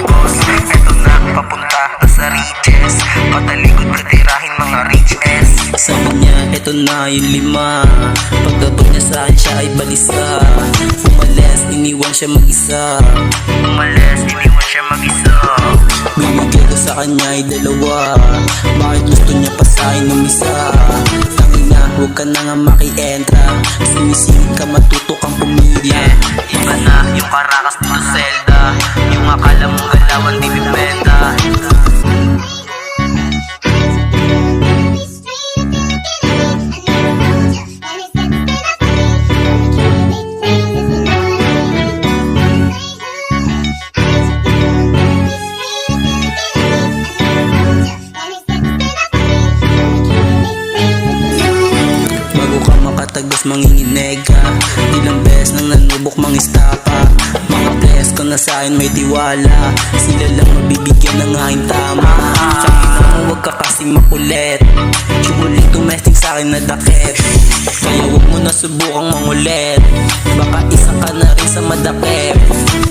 boss. Eto na, papunta na sa riches. Patalikod ka tirahin mga riches. Sabi niya, eto na yung 5. Pagkabot niya sa'kin, siya ay balisa. Umalis, iniwan siya mag-isa. Umalis, iniwan siya mag-isa. Binigay ko sa kanya ay 2. Bakit gusto niya pa sa'kin ng isa? Tangina, huwag ka na nga maki-entra. Sumisingit ka, matuto kang pumili. Iba na yung karakas dito Zelda. Yung akala mong galawan di bibenta. Makatagos manginginig ka. Ilang beses nang nanubok mangistapa. Mga players ko na sa'kin may tiwala. Sila lang mabibigyan ng aking tama. Tsaka mo huwag ka kasing makulit. Sumulit tumesting sa'kin na dakit. Kaya huwag mo na subukang mangulit. Baka isa ka na rin sa madakip.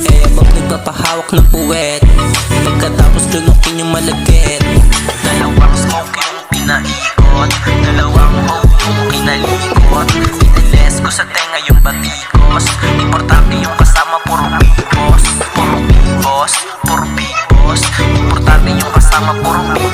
Eh abang nagpapahawak ng puwet. Pagkatapos lunukin yung malagkit. Dalawang smoke yung pinaikot. Dalawang hope yung kinalikot. Iniles ko sa tenga yung batikos. Importante yung kasama puro bigos. Puro bigos, puro bigos. Importante yung kasama puro bigos.